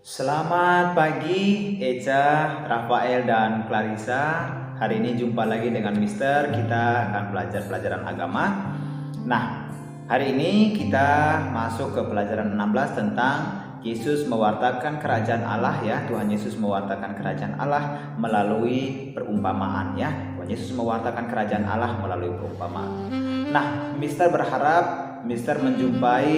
Selamat pagi Eca, Rafael, dan Clarissa. Hari ini jumpa lagi dengan Mister. Kita akan belajar pelajaran agama. Nah, hari ini kita masuk ke pelajaran 16 tentang Yesus mewartakan kerajaan Allah ya. Tuhan Yesus mewartakan kerajaan Allah melalui perumpamaan ya. Tuhan Yesus mewartakan kerajaan Allah melalui perumpamaan. Nah, Mister berharap Mister menjumpai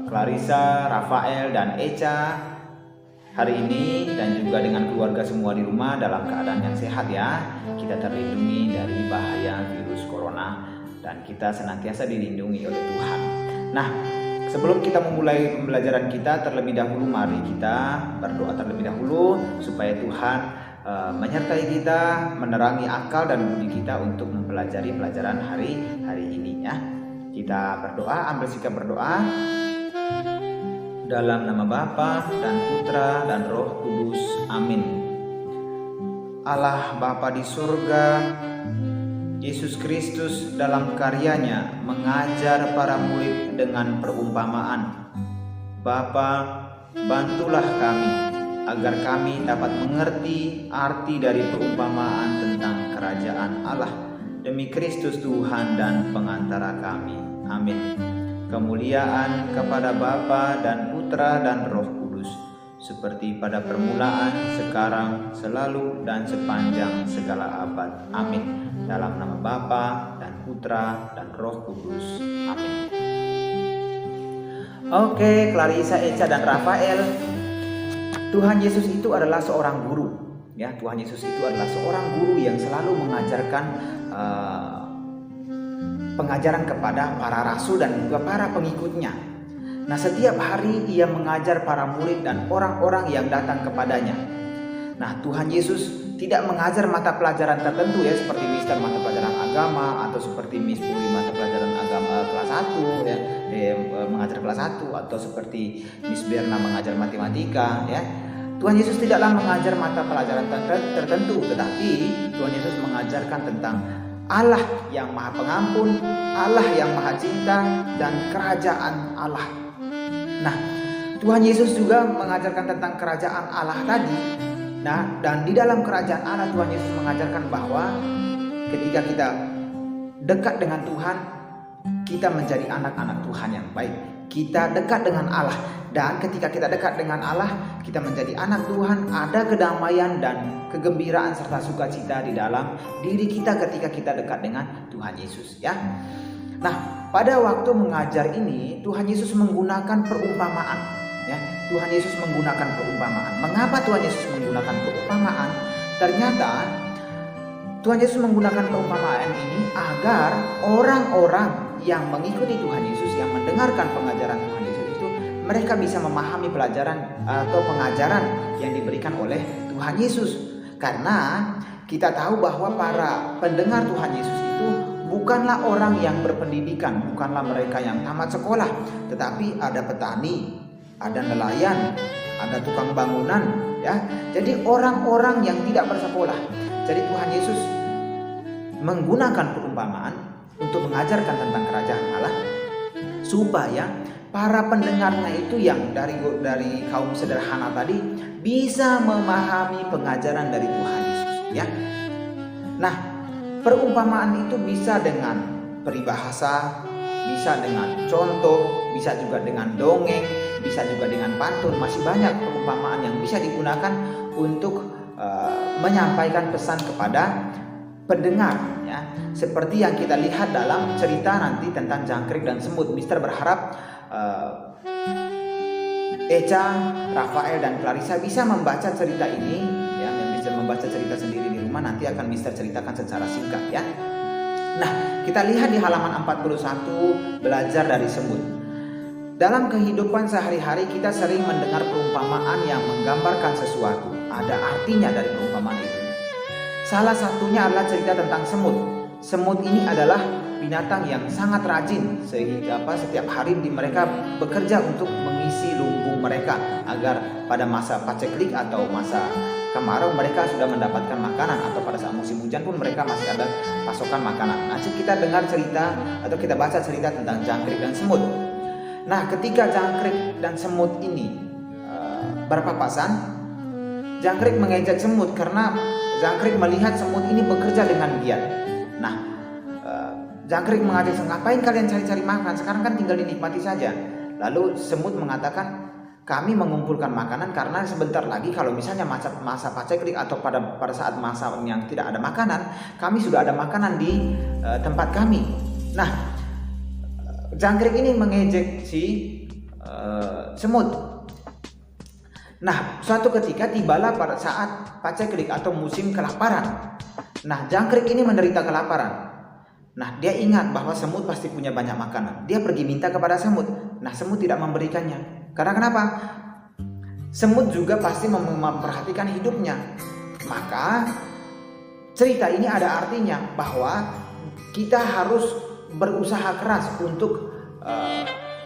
Clarissa, Rafael, dan Eca hari ini dan juga dengan keluarga semua di rumah dalam keadaan yang sehat ya. Kita terlindungi dari bahaya virus corona dan kita senantiasa dilindungi oleh Tuhan. Nah, sebelum kita memulai pembelajaran kita terlebih dahulu, mari kita berdoa terlebih dahulu supaya Tuhan menyertai kita, menerangi akal dan budi kita untuk mempelajari pelajaran hari ini ya. Kita berdoa, ambil sikap berdoa. Dalam nama Bapa dan Putra dan Roh Kudus. Amin. Allah Bapa di surga, Yesus Kristus dalam karyanya mengajar para murid dengan perumpamaan. Bapa, bantulah kami agar kami dapat mengerti arti dari perumpamaan tentang kerajaan Allah demi Kristus Tuhan dan pengantara kami. Amin. Kemuliaan kepada Bapa dan Putra dan Roh Kudus, seperti pada permulaan, sekarang, selalu, dan sepanjang segala abad. Amin. Dalam nama Bapa dan Putra dan Roh Kudus. Amin. Oke, Clarissa, Eca, dan Rafael. Tuhan Yesus itu adalah seorang guru. Ya, Tuhan Yesus itu adalah seorang guru yang selalu mengajarkan pengajaran kepada para rasul dan juga para pengikutnya. Nah, setiap hari ia mengajar para murid dan orang-orang yang datang kepadanya. Nah, Tuhan Yesus tidak mengajar mata pelajaran tertentu ya, seperti Mister mata pelajaran agama, atau seperti Miss Puri mata pelajaran agama kelas 1 ya, mengajar kelas 1, atau seperti Miss Berna mengajar matematika ya. Tuhan Yesus tidaklah mengajar mata pelajaran tertentu, tetapi Tuhan Yesus mengajarkan tentang Allah yang Maha Pengampun, Allah yang Maha Cinta, dan kerajaan Allah. Nah, Tuhan Yesus juga mengajarkan tentang kerajaan Allah tadi. Nah, dan di dalam kerajaan Allah Tuhan Yesus mengajarkan bahwa ketika kita dekat dengan Tuhan, kita menjadi anak-anak Tuhan yang baik. Kita dekat dengan Allah, dan ketika kita dekat dengan Allah, kita menjadi anak Tuhan. Ada kedamaian dan kegembiraan serta sukacita di dalam diri kita ketika kita dekat dengan Tuhan Yesus ya. Nah, pada waktu mengajar ini Tuhan Yesus menggunakan perumpamaan ya. Tuhan Yesus menggunakan perumpamaan. Mengapa Tuhan Yesus menggunakan perumpamaan? Ternyata Tuhan Yesus menggunakan perumpamaan ini agar orang-orang yang mengikuti Tuhan Yesus, yang mendengarkan pengajaran Tuhan Yesus itu, mereka bisa memahami pelajaran atau pengajaran yang diberikan oleh Tuhan Yesus. Karena kita tahu bahwa para pendengar Tuhan Yesus itu bukanlah orang yang berpendidikan, bukanlah mereka yang tamat sekolah, tetapi ada petani, ada nelayan, ada tukang bangunan ya. Jadi orang-orang yang tidak bersekolah. Jadi Tuhan Yesus menggunakan perumpamaan untuk mengajarkan tentang kerajaan Allah supaya para pendengarnya itu yang dari kaum sederhana tadi bisa memahami pengajaran dari Tuhan Yesus ya. Nah, perumpamaan itu bisa dengan peribahasa, bisa dengan contoh, bisa juga dengan dongeng, bisa juga dengan pantun. Masih banyak perumpamaan yang bisa digunakan untuk menyampaikan pesan kepada pendengar ya. Seperti yang kita lihat dalam cerita nanti tentang jangkrik dan semut. Mister berharap Eca, Rafael, dan Clarissa bisa membaca cerita ini ya, yang bisa membaca cerita sendiri di rumah. Nanti akan Mister ceritakan secara singkat ya. Nah, kita lihat di halaman 41, belajar dari semut. Dalam kehidupan sehari-hari kita sering mendengar perumpamaan yang menggambarkan sesuatu. Ada artinya dari perumpamaan itu. Salah satunya adalah cerita tentang semut. Semut ini adalah binatang yang sangat rajin, sehingga setiap hari mereka bekerja untuk mengisi lumbung mereka agar pada masa paceklik atau masa kemarau mereka sudah mendapatkan makanan, atau pada saat musim hujan pun mereka masih ada pasokan makanan. Nah, kita dengar cerita atau kita baca cerita tentang jangkrik dan semut. Nah, ketika jangkrik dan semut ini berpapasan, jangkrik mengejek semut karena jangkrik melihat semut ini bekerja dengan giat. Nah, jangkrik mengajak semut, ngapain kalian cari-cari makan? Sekarang kan tinggal dinikmati saja. Lalu semut mengatakan, kami mengumpulkan makanan karena sebentar lagi kalau misalnya masa paceklik atau pada saat masa yang tidak ada makanan, kami sudah ada makanan di tempat kami. Nah, jangkrik ini mengejek si semut. Nah, suatu ketika tibalah pada saat paceklik atau musim kelaparan. Nah, jangkrik ini menderita kelaparan. Nah, dia ingat bahwa semut pasti punya banyak makanan. Dia pergi minta kepada semut. Nah, semut tidak memberikannya. Karena kenapa? Semut juga pasti memperhatikan hidupnya. Maka cerita ini ada artinya bahwa kita harus berusaha keras untuk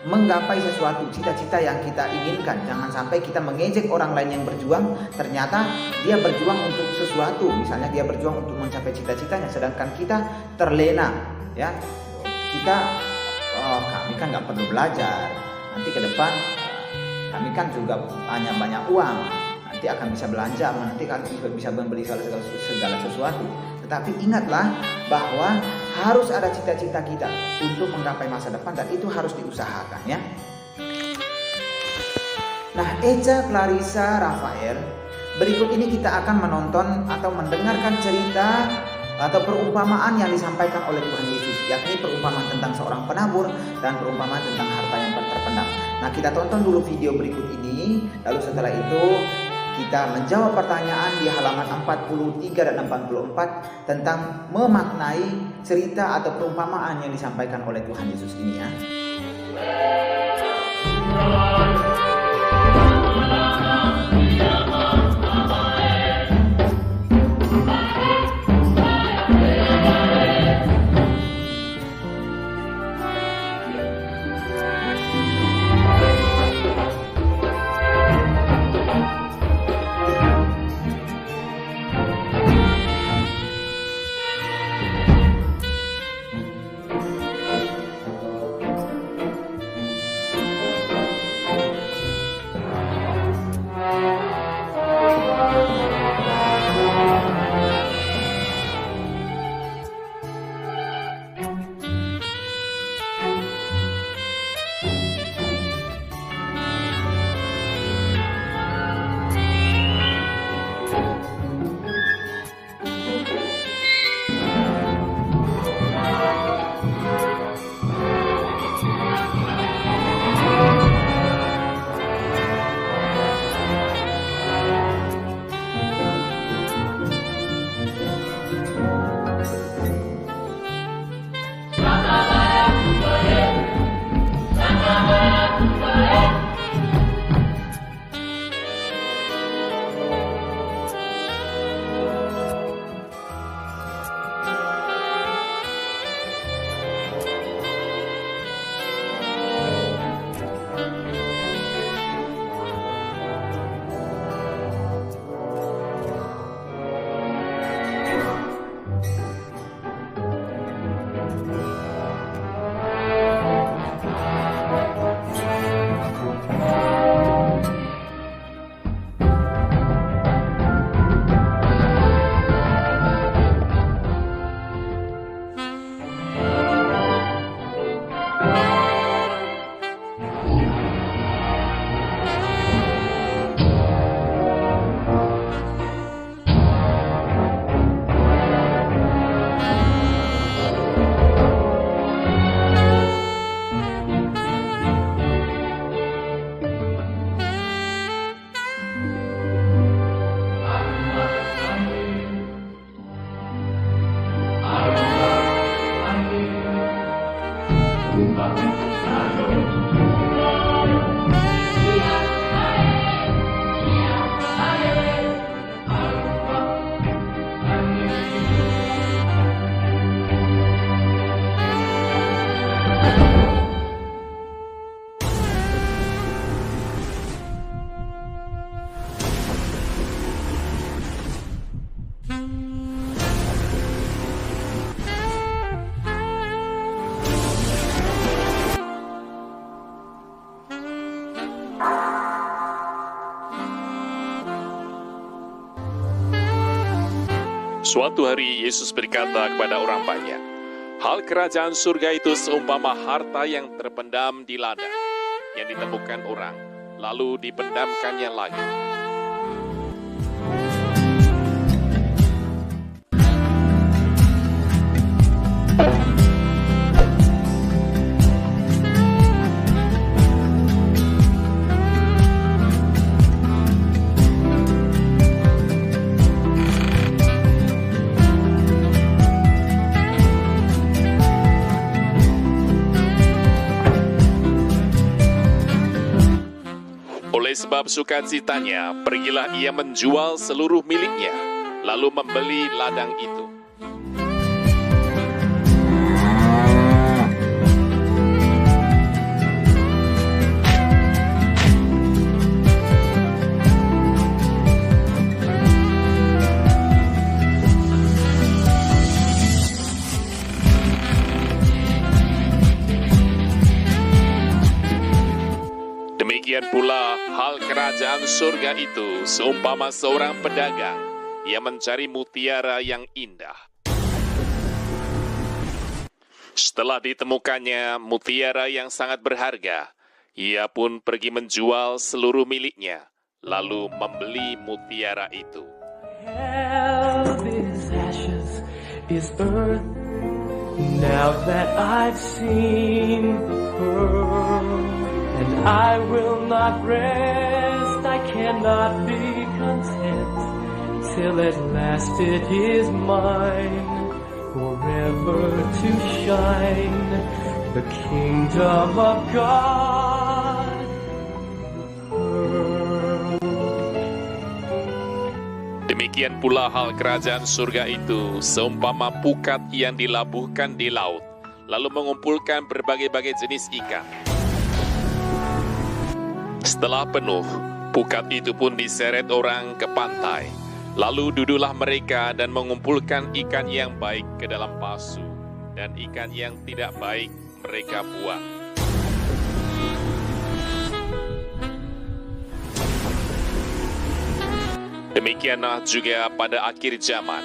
menggapai sesuatu, cita-cita yang kita inginkan. Jangan sampai kita mengejek orang lain yang berjuang, ternyata dia berjuang untuk sesuatu. Misalnya dia berjuang untuk mencapai cita-citanya, sedangkan kita terlena, ya. Kita, kami kan nggak perlu belajar. Nanti ke depan kami kan juga hanya banyak uang, nanti akan bisa belanja, nanti kami juga bisa membeli segala sesuatu. Tetapi ingatlah bahwa harus ada cita-cita kita untuk menggapai masa depan, dan itu harus diusahakan, ya. Nah, Echa Clarissa Rafael, berikut ini kita akan menonton atau mendengarkan cerita atau perumpamaan yang disampaikan oleh Tuhan Yesus, yakni perumpamaan tentang seorang penabur dan perumpamaan tentang harta yang terpendam. Nah, kita tonton dulu video berikut ini, lalu setelah itu kita menjawab pertanyaan di halaman 43 dan 44 tentang memaknai cerita atau perumpamaan yang disampaikan oleh Tuhan Yesus ini, ya. Suatu hari Yesus berkata kepada orang banyak, hal kerajaan surga itu seumpama harta yang terpendam di ladang, yang ditemukan orang, lalu dipendamkannya lagi. Oleh sebab sukacitanya, pergilah ia menjual seluruh miliknya, lalu membeli ladang itu. Demikian pula hal kerajaan surga itu seumpama seorang pedagang yang mencari mutiara yang indah. Setelah ditemukannya mutiara yang sangat berharga, ia pun pergi menjual seluruh miliknya, lalu membeli mutiara itu. Hell is ashes, is earth. Now that I've seen the pearl, and I will not rest, I cannot be content, till at last it is mine, forever to shine, the kingdom of God. Demikian pula hal kerajaan surga itu seumpama pukat yang dilabuhkan di laut, lalu mengumpulkan berbagai-bagai jenis ikan. Setelah penuh, pukat itu pun diseret orang ke pantai. Lalu duduklah mereka dan mengumpulkan ikan yang baik ke dalam pasu, dan ikan yang tidak baik mereka buang. Demikianlah juga pada akhir zaman,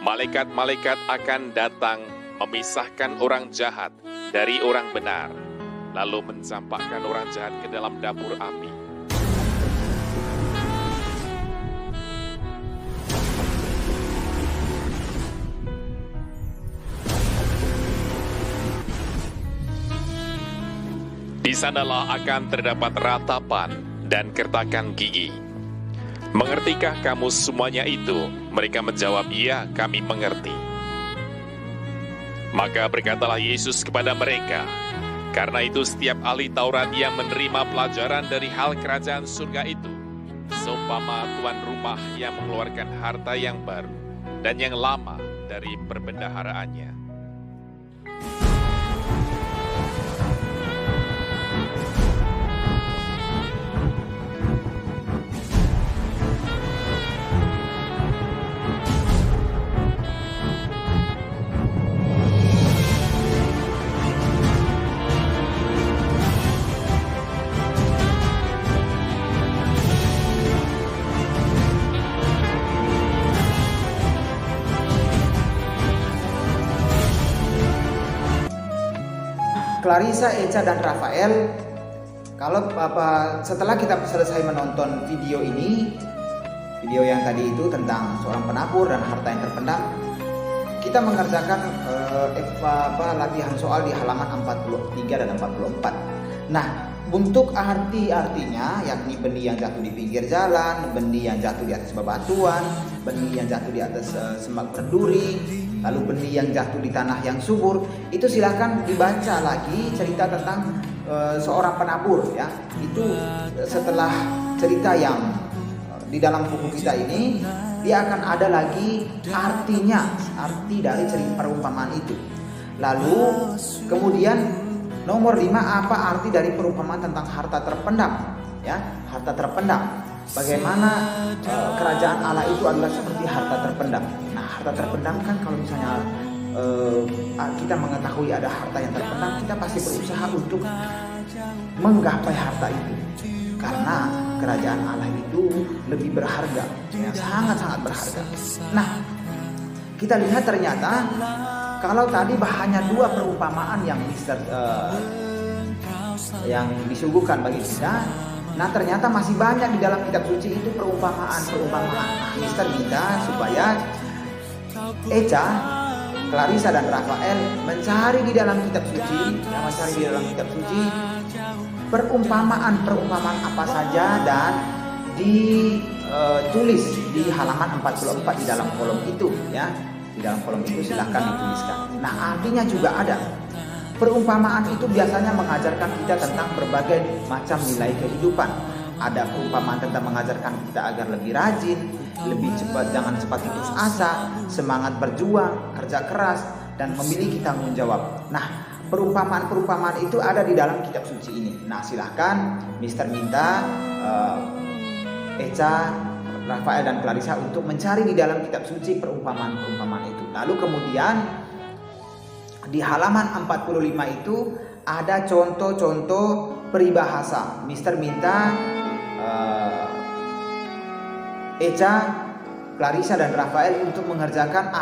malaikat-malaikat akan datang memisahkan orang jahat dari orang benar, lalu mencampakkan orang jahat ke dalam dapur api. Di sanalah akan terdapat ratapan dan kertakan gigi. Mengertikah kamu semuanya itu? Mereka menjawab, iya, kami mengerti. Maka berkatalah Yesus kepada mereka, karena itu setiap ahli Taurat yang menerima pelajaran dari hal kerajaan surga itu, seumpama tuan rumah yang mengeluarkan harta yang baru dan yang lama dari perbendaharaannya. Clarissa, Echa, dan Rafael, kalau setelah kita selesai menonton video ini, video yang tadi itu tentang seorang penabur dan harta yang terpendam, kita mengerjakan latihan soal di halaman 43 dan 44. Nah, untuk artinya, yakni benih yang jatuh di pinggir jalan, benih yang jatuh di atas bebatuan, benih yang jatuh di atas semak berduri, lalu benih yang jatuh di tanah yang subur, itu silahkan dibaca lagi cerita tentang seorang penabur, ya. Itu setelah cerita yang di dalam buku kita ini, dia akan ada lagi artinya, arti dari cerita perumpamaan itu. Lalu kemudian nomor 5, apa arti dari perumpamaan tentang harta terpendam, ya, harta terpendam. Bagaimana kerajaan Allah itu adalah seperti harta terpendam. Nah, harta terpendam kan kalau misalnya kita mengetahui ada harta yang terpendam, kita pasti berusaha untuk menggapai harta itu. Karena kerajaan Allah itu lebih berharga, ya, sangat-sangat berharga. Nah, kita lihat ternyata kalau tadi hanya 2 perumpamaan yang yang disuguhkan bagi kita, nah ternyata masih banyak di dalam kitab suci itu perumpamaan. Mister minta supaya Echa, Clarissa dan Rafael mencari di dalam kitab suci, perumpamaan apa saja dan ditulis di halaman 44 di dalam kolom itu ya. Di dalam kolom itu silahkan dituliskan. Nah, artinya juga ada. Perumpamaan itu biasanya mengajarkan kita tentang berbagai macam nilai kehidupan. Ada perumpamaan tentang mengajarkan kita agar lebih rajin, lebih cepat, jangan cepat putus asa, semangat berjuang, kerja keras, dan memiliki tanggung jawab. Nah, perumpamaan itu ada di dalam kitab suci ini. Nah, silahkan Mister minta Echa, Rafael dan Clarissa untuk mencari di dalam kitab suci perumpamaan itu. Lalu kemudian di halaman 45 itu ada contoh-contoh peribahasa. Mister minta Echa, Clarissa dan Rafael untuk mengerjakan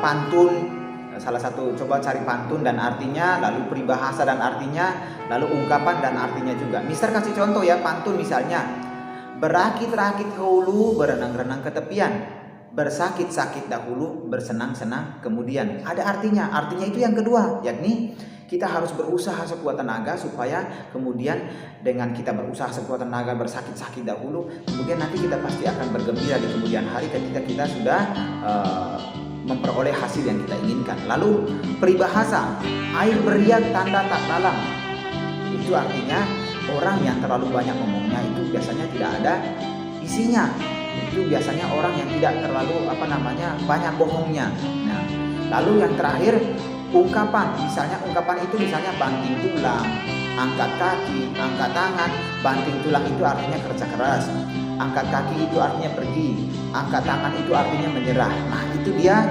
pantun. Salah satu, coba cari pantun dan artinya, lalu peribahasa dan artinya, lalu ungkapan dan artinya juga. Mister kasih contoh ya, pantun misalnya. Berakit-rakit ke hulu, berenang-renang ke tepian. Bersakit-sakit dahulu, bersenang-senang kemudian. Ada artinya itu yang kedua, yakni kita harus berusaha sekuat tenaga supaya kemudian dengan kita berusaha sekuat tenaga, bersakit-sakit dahulu, kemudian nanti kita pasti akan bergembira di kemudian hari ketika kita sudah memperoleh hasil yang kita inginkan. Lalu peribahasa, air beriak tanda tak dalam. Itu artinya orang yang terlalu banyak ngomongnya itu biasanya tidak ada isinya. Itu biasanya orang yang tidak terlalu banyak bohongnya. Nah, lalu yang terakhir ungkapan. Ungkapan itu misalnya banting tulang, angkat kaki, angkat tangan. Banting tulang itu artinya kerja keras. Angkat kaki itu artinya pergi. Angkat tangan itu artinya menyerah. Nah, itu dia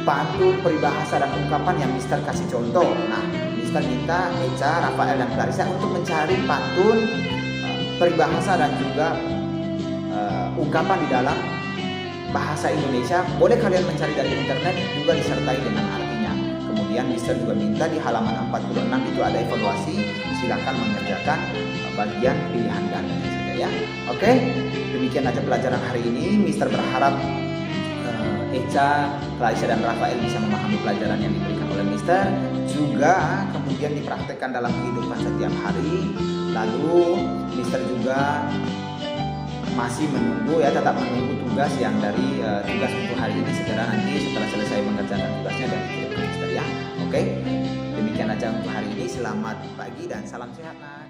pantun, peribahasa dan ungkapan yang Mister kasih contoh. Nah, Mister minta Echa, Rafael dan Clarissa untuk mencari pantun, peribahasa dan juga ungkapan di dalam bahasa Indonesia. Boleh kalian mencari dari internet, juga disertai dengan artinya. Kemudian Mister juga minta di halaman 46 itu ada evaluasi. Silakan mengerjakan bagian pilihan gandanya saja ya. Oke, demikian aja pelajaran hari ini. Mister berharap Echa, Clarissa dan Rafael bisa memahami pelajaran yang diberikan oleh Mister, juga kemudian dipraktekkan dalam kehidupan setiap hari. Lalu Mister juga masih tetap menunggu tugas yang dari tugas untuk hari ini, segera nanti setelah selesai mengerjakan tugasnya dan dikirim ke Mister ya. Oke, demikian aja untuk hari ini. Selamat pagi dan salam sehat.